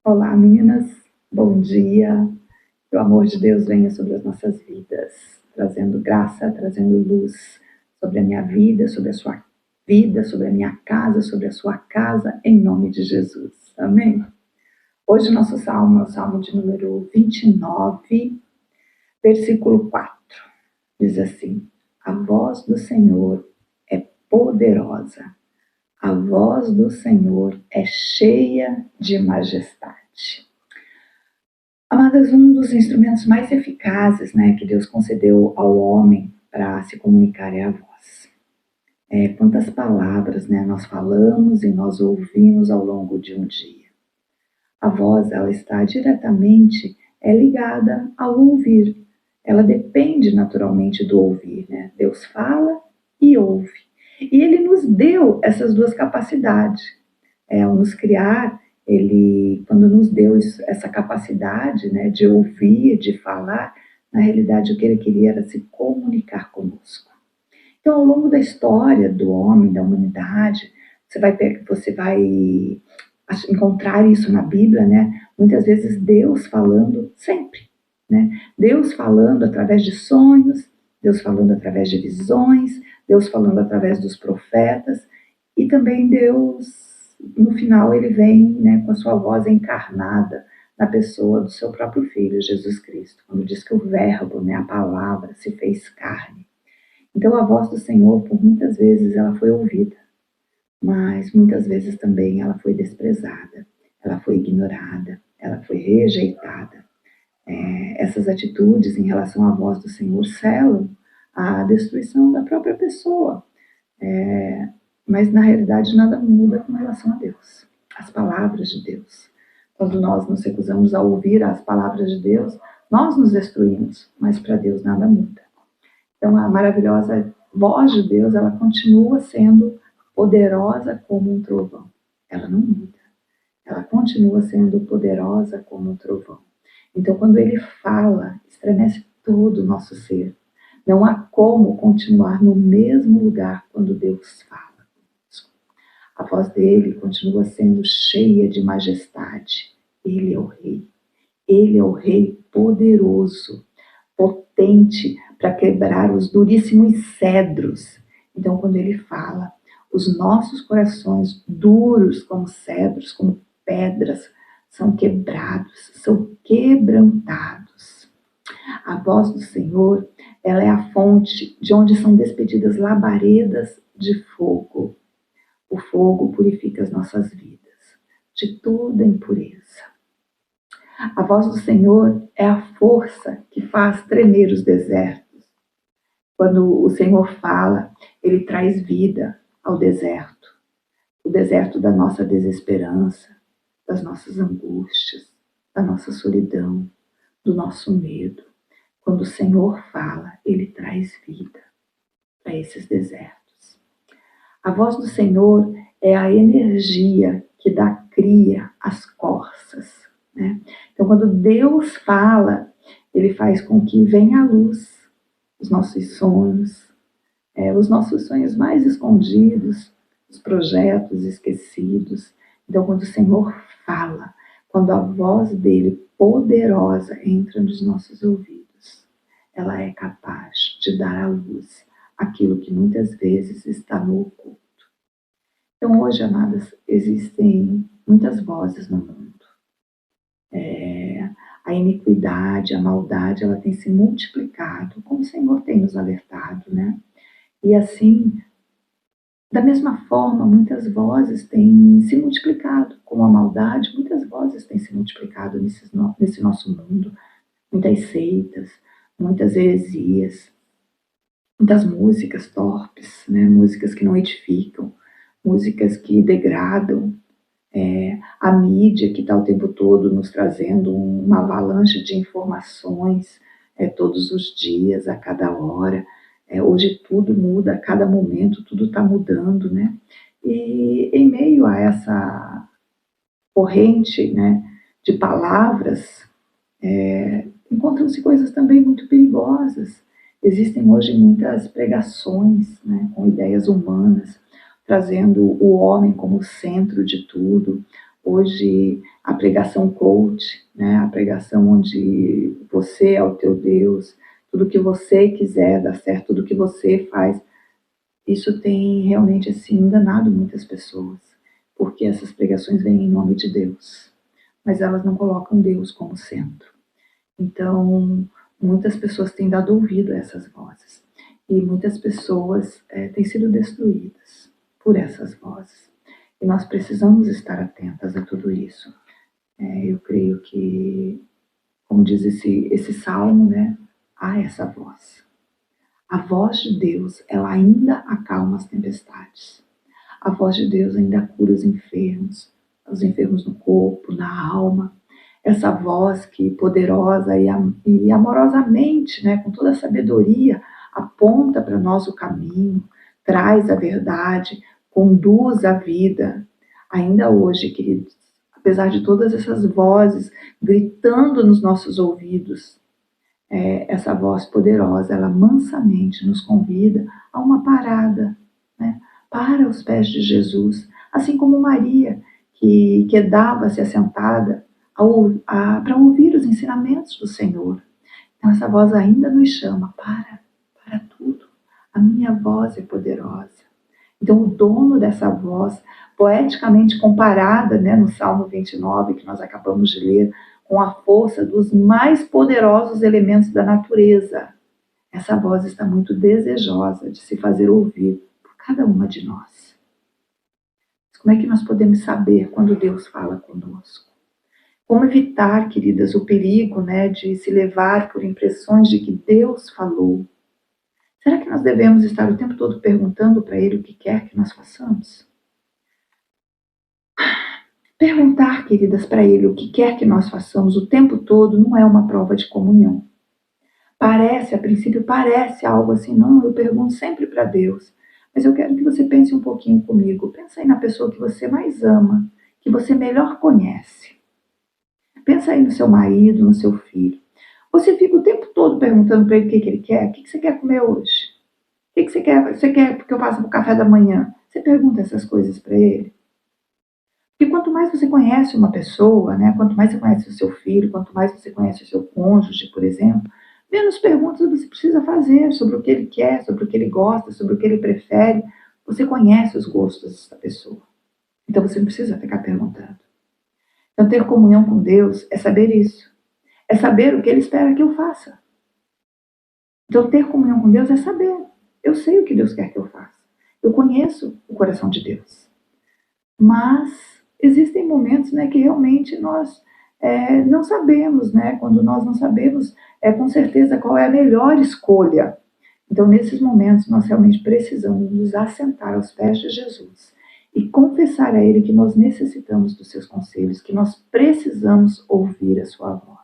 Olá, meninas. Bom dia. Que o amor de Deus venha sobre as nossas vidas, trazendo graça, trazendo luz sobre a minha vida, sobre a sua vida, sobre a minha casa, sobre a sua casa, em nome de Jesus. Amém? Hoje o nosso salmo é o salmo de número 29, versículo 4. Diz assim: a voz do Senhor é poderosa, a voz do Senhor é cheia de majestade. Amadas, um dos instrumentos mais eficazes, que Deus concedeu ao homem para se comunicar é a voz. Quantas palavras, nós falamos e nós ouvimos ao longo de um dia. A voz, ela está diretamente ligada ao ouvir. Ela depende naturalmente do ouvir, Deus fala e ouve. E Ele nos deu essas duas capacidades. Ao nos criar, Ele, quando nos deu essa capacidade, de ouvir, de falar, na realidade o que Ele queria era se comunicar conosco. Então, ao longo da história do homem, da humanidade, você vai encontrar isso na Bíblia, muitas vezes Deus falando sempre, Deus falando através de sonhos, Deus falando através de visões, Deus falando através dos profetas, e também Deus, no final, ele vem, com a sua voz encarnada na pessoa do seu próprio Filho, Jesus Cristo, quando diz que o verbo, a palavra, se fez carne. Então, a voz do Senhor, por muitas vezes, ela foi ouvida, mas muitas vezes também ela foi desprezada, ela foi ignorada, ela foi rejeitada. Essas atitudes em relação à voz do Senhor selam a destruição da própria pessoa. Mas, na realidade, nada muda com relação a Deus, as palavras de Deus. Quando nós nos recusamos a ouvir as palavras de Deus, nós nos destruímos, mas para Deus nada muda. Então, a maravilhosa voz de Deus, ela continua sendo poderosa como um trovão. Ela não muda. Ela continua sendo poderosa como um trovão. Então, quando Ele fala, estremece todo o nosso ser. Não há como continuar no mesmo lugar quando Deus fala. A voz dele continua sendo cheia de majestade. Ele é o Rei. Ele é o Rei poderoso, potente para quebrar os duríssimos cedros. Então, quando ele fala, os nossos corações duros como cedros, como pedras, são quebrados, são quebrantados. A voz do Senhor, ela é a fonte de onde são despedidas labaredas de fogo. O fogo purifica as nossas vidas de toda impureza. A voz do Senhor é a força que faz tremer os desertos. Quando o Senhor fala, Ele traz vida ao deserto. O deserto da nossa desesperança, das nossas angústias, da nossa solidão, do nosso medo. Quando o Senhor fala, Ele traz vida para esses desertos. A voz do Senhor é a energia que dá cria às corças. Então, quando Deus fala, Ele faz com que venha à luz os nossos sonhos mais escondidos, os projetos esquecidos. Então, quando o Senhor fala, quando a voz dele poderosa entra nos nossos ouvidos, ela é capaz de dar à luz aquilo que muitas vezes está no oculto. Então, hoje, amadas, existem muitas vozes no mundo. A iniquidade, a maldade, ela tem se multiplicado, como o Senhor tem nos alertado, E assim, da mesma forma, muitas vozes têm se multiplicado, como a maldade, muitas vozes têm se multiplicado nesse nosso mundo, muitas seitas, muitas heresias, muitas músicas torpes, músicas que não edificam, músicas que degradam, a mídia que está o tempo todo nos trazendo uma avalanche de informações todos os dias, a cada hora. Hoje tudo muda, a cada momento tudo está mudando, E em meio a essa corrente, de palavras, encontram-se coisas também muito perigosas. Existem hoje muitas pregações, com ideias humanas, trazendo o homem como centro de tudo, Hoje, a pregação coach, né? A pregação onde você é o teu Deus, tudo que você quiser dar certo, tudo que você faz, isso tem realmente assim, enganado muitas pessoas, porque essas pregações vêm em nome de Deus, mas elas não colocam Deus como centro. Então, muitas pessoas têm dado ouvido a essas vozes, e muitas pessoas têm sido destruídas por essas vozes. E nós precisamos estar atentas a tudo isso. Eu creio que, como diz esse salmo, né, há essa voz. A voz de Deus, ela ainda acalma as tempestades. A voz de Deus ainda cura os enfermos no corpo, na alma. Essa voz que poderosa e amorosamente, né, com toda a sabedoria, aponta para nós o caminho, traz a verdade, conduz a vida. Ainda hoje, queridos, apesar de todas essas vozes gritando nos nossos ouvidos, essa voz poderosa, ela mansamente nos convida a uma parada, né? Para os pés de Jesus, assim como Maria, que quedava-se assentada para ouvir os ensinamentos do Senhor. Então essa voz ainda nos chama, para tudo, a minha voz é poderosa. Então o dono dessa voz, poeticamente comparada, né, no Salmo 29, que nós acabamos de ler, com a força dos mais poderosos elementos da natureza. Essa voz está muito desejosa de se fazer ouvir por cada uma de nós. Mas como é que nós podemos saber quando Deus fala conosco? Como evitar, queridas, o perigo, né, de se levar por impressões de que Deus falou? Será que nós devemos estar o tempo todo perguntando para Ele o que quer que nós façamos? Perguntar, queridas, para Ele o que quer que nós façamos o tempo todo não é uma prova de comunhão. A princípio parece algo assim, não, eu pergunto sempre para Deus. Mas eu quero que você pense um pouquinho comigo. Pensa aí na pessoa que você mais ama, que você melhor conhece. Pensa aí no seu marido, no seu filho. Você fica o tempo todo perguntando para ele o que ele quer. O que você quer comer hoje? O que você quer? Você quer que eu faça para o café da manhã? Você pergunta essas coisas para ele? Porque quanto mais você conhece uma pessoa, né, quanto mais você conhece o seu filho, quanto mais você conhece o seu cônjuge, por exemplo, menos perguntas você precisa fazer sobre o que ele quer, sobre o que ele gosta, sobre o que ele prefere. Você conhece os gostos da pessoa. Então você não precisa ficar perguntando. Então ter comunhão com Deus é saber isso. É saber o que Ele espera que eu faça. Então ter comunhão com Deus é saber. Eu sei o que Deus quer que eu faça. Eu conheço o coração de Deus. Mas existem momentos, né, que realmente nós não sabemos, né? Quando nós não sabemos com certeza qual é a melhor escolha. Então, nesses momentos, nós realmente precisamos nos assentar aos pés de Jesus e confessar a Ele que nós necessitamos dos seus conselhos, que nós precisamos ouvir a sua voz.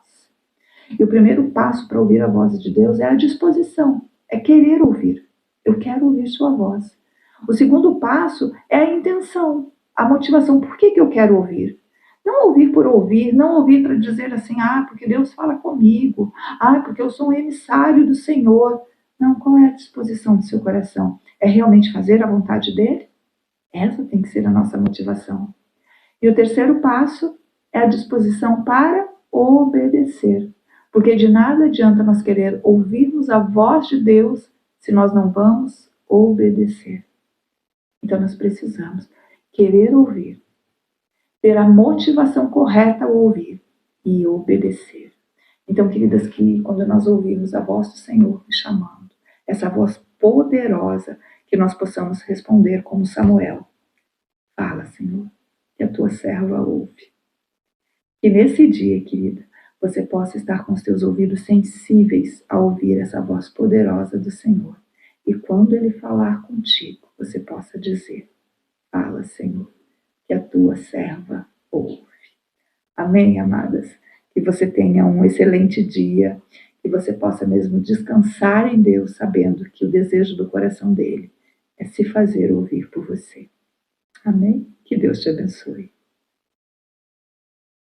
E o primeiro passo para ouvir a voz de Deus é a disposição, é querer ouvir. Eu quero ouvir sua voz. O segundo passo é a intenção, a motivação. Por que eu quero ouvir? Não ouvir por ouvir, não ouvir para dizer assim, porque Deus fala comigo, porque eu sou um emissário do Senhor. Não, qual é a disposição do seu coração? É realmente fazer a vontade dele? Essa tem que ser a nossa motivação. E o terceiro passo é a disposição para obedecer. Porque de nada adianta nós querer ouvirmos a voz de Deus se nós não vamos obedecer. Então nós precisamos querer ouvir, ter a motivação correta ao ouvir e obedecer. Então, queridas, que quando nós ouvirmos a voz do Senhor me chamando, essa voz poderosa, que nós possamos responder como Samuel. Fala, Senhor, que a tua serva ouve. Que nesse dia, querida, você possa estar com os teus ouvidos sensíveis a ouvir essa voz poderosa do Senhor. E quando Ele falar contigo, você possa dizer, fala, Senhor, que a tua serva ouve. Amém, amadas? Que você tenha um excelente dia, que você possa mesmo descansar em Deus, sabendo que o desejo do coração dele é se fazer ouvir por você. Amém? Que Deus te abençoe.